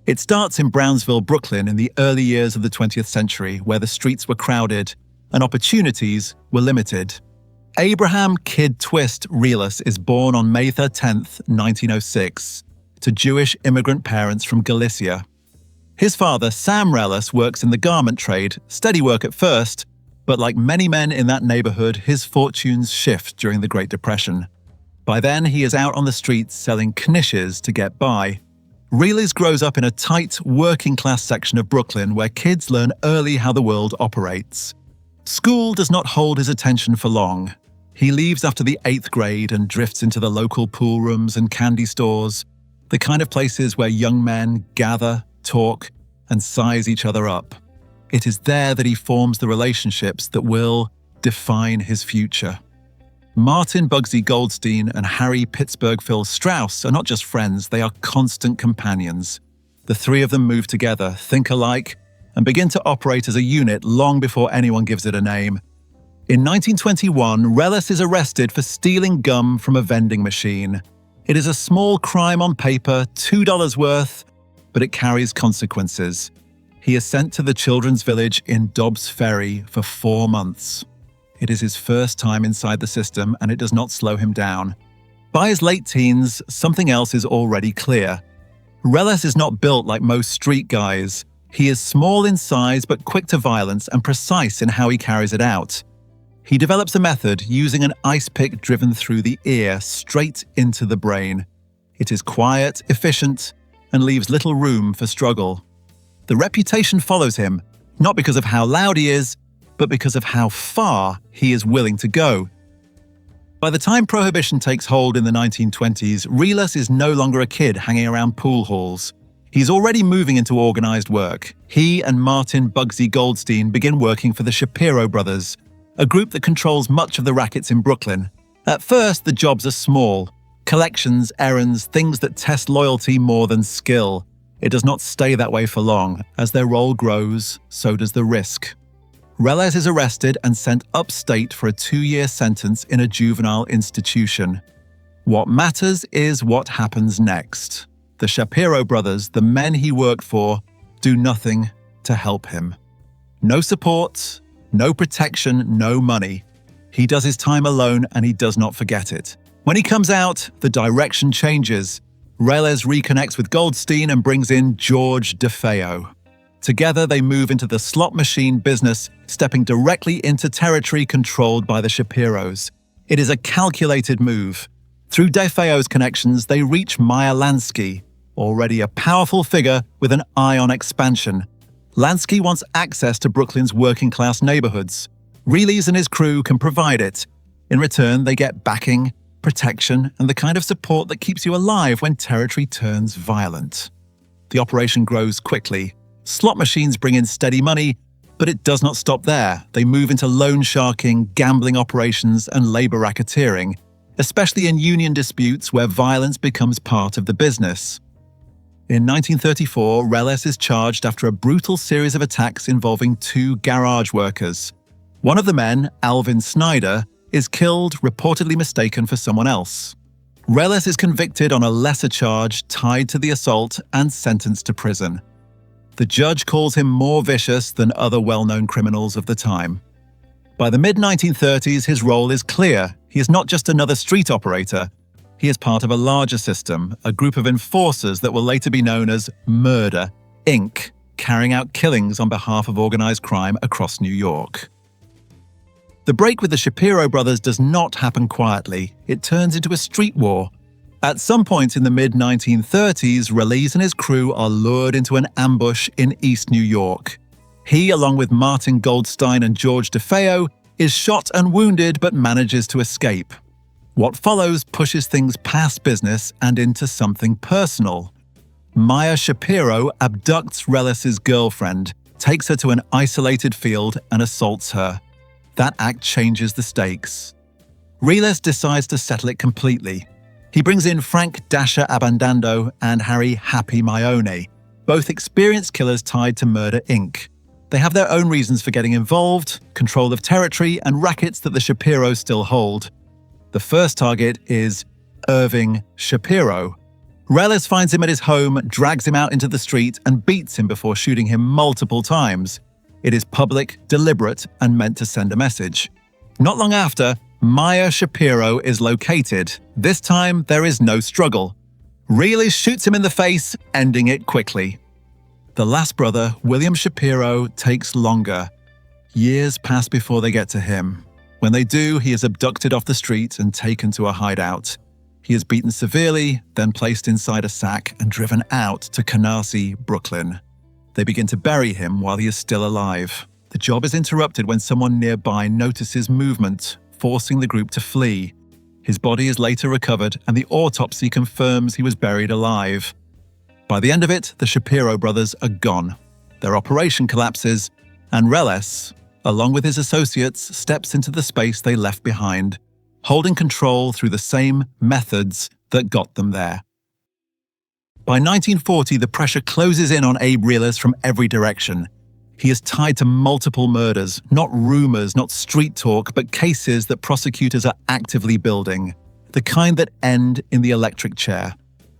It starts in Brownsville, Brooklyn in the early years of the 20th century, where the streets were crowded and opportunities were limited. Abraham "Kid Twist" Reles is born on May 10th, 1906, to Jewish immigrant parents from Galicia. His father, Sam Reles, works in the garment trade, steady work at first, but like many men in that neighborhood, his fortunes shift during the Great Depression. By then, he is out on the streets selling knishes to get by. Reles grows up in a tight, working-class section of Brooklyn where kids learn early how the world operates. School does not hold his attention for long. He leaves after the 8th grade and drifts into the local pool rooms and candy stores, the kind of places where young men gather, talk, and size each other up. It is there that he forms the relationships that will define his future. Martin Bugsy Goldstein and Harry Pittsburgh Phil Strauss are not just friends, they are constant companions. The three of them move together, think alike, and begin to operate as a unit long before anyone gives it a name. In 1921, Reles is arrested for stealing gum from a vending machine. It is a small crime on paper, $2 worth, but it carries consequences. He is sent to the children's village in Dobbs Ferry for 4 months. It is his first time inside the system, and it does not slow him down. By his late teens, something else is already clear. Reles is not built like most street guys. He is small in size but quick to violence and precise in how he carries it out. He develops a method using an ice pick driven through the ear straight into the brain. It is quiet, efficient, and leaves little room for struggle. The reputation follows him, not because of how loud he is, but because of how far he is willing to go. By the time Prohibition takes hold in the 1920s, Reles is no longer a kid hanging around pool halls. He's already moving into organized work. He and Martin Bugsy Goldstein begin working for the Shapiro Brothers, a group that controls much of the rackets in Brooklyn. At first, the jobs are small. Collections, errands, things that test loyalty more than skill. It does not stay that way for long. As their role grows, so does the risk. Reles is arrested and sent upstate for a 2-year sentence in a juvenile institution. What matters is what happens next. The Shapiro Brothers, the men he worked for, do nothing to help him. No support, no protection, no money. He does his time alone and he does not forget it. When he comes out, the direction changes. Reles reconnects with Goldstein and brings in George DeFeo. Together, they move into the slot machine business, stepping directly into territory controlled by the Shapiros. It is a calculated move. Through DeFeo's connections, they reach Meyer Lansky, already a powerful figure with an eye on expansion. Lansky wants access to Brooklyn's working-class neighborhoods. Reles and his crew can provide it. In return, they get backing, protection, and the kind of support that keeps you alive when territory turns violent. The operation grows quickly. Slot machines bring in steady money, but it does not stop there. They move into loan sharking, gambling operations, and labor racketeering, especially in union disputes where violence becomes part of the business. In 1934, Reles is charged after a brutal series of attacks involving 2 garage workers. One of the men, Alvin Snyder, is killed, reportedly mistaken for someone else. Reles is convicted on a lesser charge tied to the assault and sentenced to prison. The judge calls him more vicious than other well-known criminals of the time. By the mid-1930s, his role is clear. He is not just another street operator. He is part of a larger system, a group of enforcers that will later be known as Murder, Inc., carrying out killings on behalf of organized crime across New York. The break with the Shapiro Brothers does not happen quietly. It turns into a street war. At some point in the mid-1930s, Reles and his crew are lured into an ambush in East New York. He, along with Martin Goldstein and George DeFeo, is shot and wounded but manages to escape. What follows pushes things past business and into something personal. Maya Shapiro abducts Reles' girlfriend, takes her to an isolated field and assaults her. That act changes the stakes. Reles decides to settle it completely. He brings in Frank Dasher Abandando and Harry Happy Maione, both experienced killers tied to Murder, Inc. They have their own reasons for getting involved, control of territory, and rackets that the Shapiros still hold. The first target is Irving Shapiro. Reles finds him at his home, drags him out into the street, and beats him before shooting him multiple times. It is public, deliberate, and meant to send a message. Not long after, Maya Shapiro is located. This time, there is no struggle. Reles shoots him in the face, ending it quickly. The last brother, William Shapiro, takes longer. Years pass before they get to him. When they do, he is abducted off the street and taken to a hideout. He is beaten severely, then placed inside a sack and driven out to Canarsie, Brooklyn. They begin to bury him while he is still alive. The job is interrupted when someone nearby notices movement, forcing the group to flee. His body is later recovered, and the autopsy confirms he was buried alive. By the end of it, the Shapiro brothers are gone. Their operation collapses, and Reles, along with his associates, steps into the space they left behind, holding control through the same methods that got them there. By 1940, the pressure closes in on Abe Reles from every direction. He is tied to multiple murders, not rumors, not street talk, but cases that prosecutors are actively building, the kind that end in the electric chair.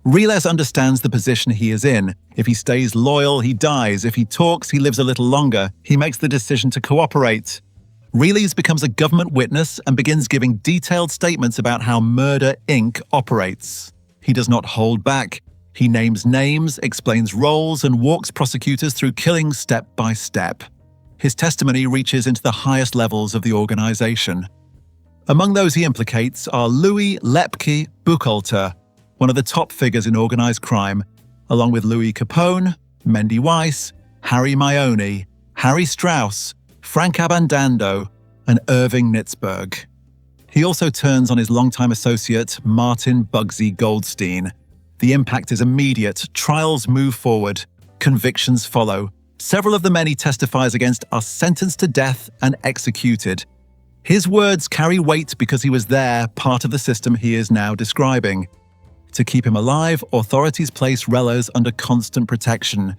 Reles understands the position he is in. If he stays loyal, he dies. If he talks, he lives a little longer. He makes the decision to cooperate. Reles becomes a government witness and begins giving detailed statements about how Murder, Inc. operates. He does not hold back. He names names, explains roles, and walks prosecutors through killings step by step. His testimony reaches into the highest levels of the organization. Among those he implicates are Louis Lepke Buchalter, one of the top figures in organized crime, along with Louis Capone, Mendy Weiss, Harry Maione, Harry Strauss, Frank Abandando, and Irving Nitzberg. He also turns on his longtime associate, Martin Bugsy Goldstein. The impact is immediate, trials move forward, convictions follow. Several of the men he testifies against are sentenced to death and executed. His words carry weight because he was there, part of the system he is now describing. To keep him alive, authorities place Reles under constant protection.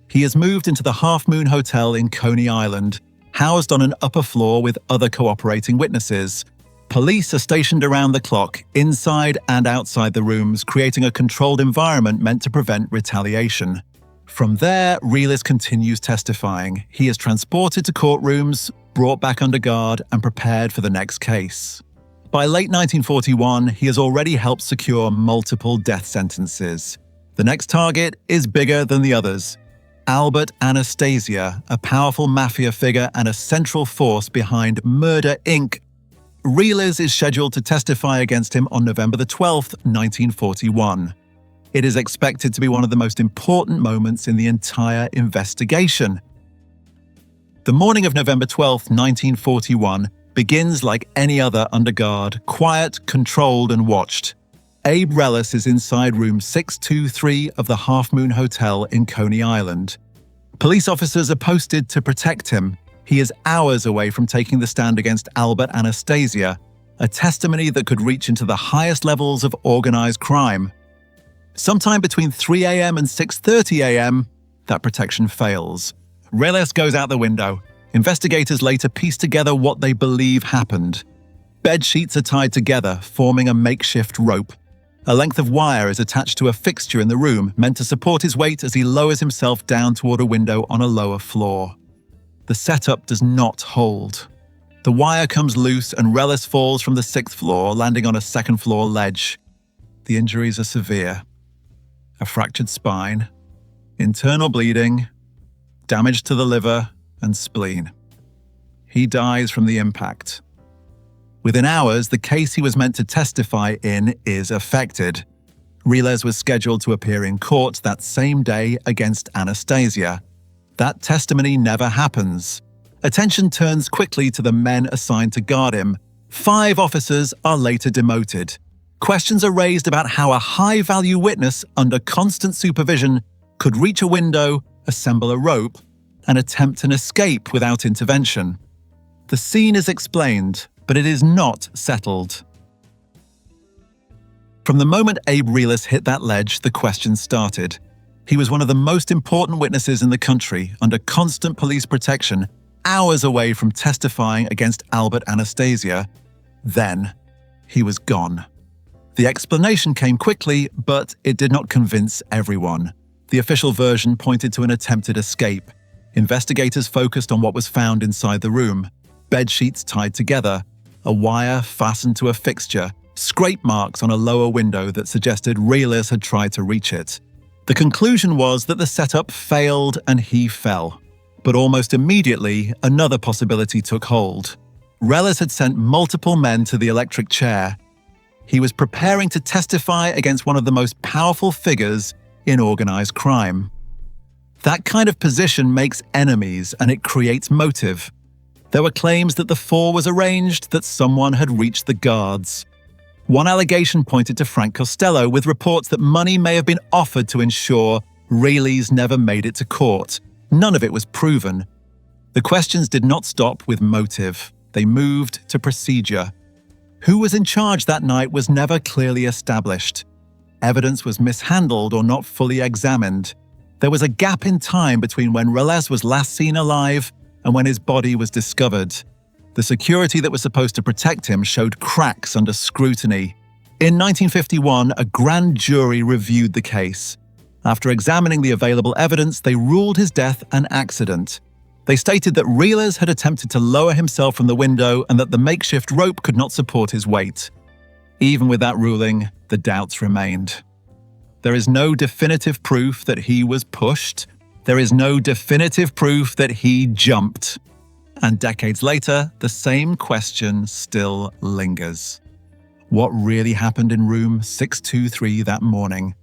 He is moved into the Half Moon Hotel in Coney Island, housed on an upper floor with other cooperating witnesses. Police are stationed around the clock, inside and outside the rooms, creating a controlled environment meant to prevent retaliation. From there, Reles continues testifying. He is transported to courtrooms, brought back under guard, and prepared for the next case. By late 1941, he has already helped secure multiple death sentences. The next target is bigger than the others. Albert Anastasia, a powerful mafia figure and a central force behind Murder, Inc. Reles is scheduled to testify against him on November 12, 1941. It is expected to be one of the most important moments in the entire investigation. The morning of November 12, 1941, begins like any other under guard, quiet, controlled, and watched. Abe Reles is inside room 623 of the Half Moon Hotel in Coney Island. Police officers are posted to protect him. He is hours away from taking the stand against Albert Anastasia, a testimony that could reach into the highest levels of organized crime. Sometime between 3 a.m. and 6:30 a.m., that protection fails. Reles goes out the window. Investigators later piece together what they believe happened. Bed sheets are tied together, forming a makeshift rope. A length of wire is attached to a fixture in the room, meant to support his weight as he lowers himself down toward a window on a lower floor. The setup does not hold. The wire comes loose and Reles falls from the 6th floor, landing on a 2nd floor ledge. The injuries are severe. A fractured spine, internal bleeding, damage to the liver and spleen. He dies from the impact. Within hours, the case he was meant to testify in is affected. Reles was scheduled to appear in court that same day against Anastasia. That testimony never happens. Attention turns quickly to the men assigned to guard him. 5 officers are later demoted. Questions are raised about how a high-value witness under constant supervision could reach a window, assemble a rope, and attempt an escape without intervention. The scene is explained, but it is not settled. From the moment Abe Reles hit that ledge, the questions started. He was one of the most important witnesses in the country, under constant police protection, hours away from testifying against Albert Anastasia. Then, he was gone. The explanation came quickly, but it did not convince everyone. The official version pointed to an attempted escape. Investigators focused on what was found inside the room: bed sheets tied together, a wire fastened to a fixture, scrape marks on a lower window that suggested Reles had tried to reach it. The conclusion was that the setup failed and he fell. But almost immediately, another possibility took hold. Reles had sent multiple men to the electric chair. He was preparing to testify against one of the most powerful figures in organized crime. That kind of position makes enemies and it creates motive. There were claims that the fall was arranged, that someone had reached the guards. One allegation pointed to Frank Costello, with reports that money may have been offered to ensure Reles never made it to court. None of it was proven. The questions did not stop with motive. They moved to procedure. Who was in charge that night was never clearly established. Evidence was mishandled or not fully examined. There was a gap in time between when Reles was last seen alive and when his body was discovered. The security that was supposed to protect him showed cracks under scrutiny. In 1951, a grand jury reviewed the case. After examining the available evidence, they ruled his death an accident. They stated that Reles had attempted to lower himself from the window and that the makeshift rope could not support his weight. Even with that ruling, the doubts remained. There is no definitive proof that he was pushed. There is no definitive proof that he jumped. And decades later, the same question still lingers. What really happened in room 623 that morning?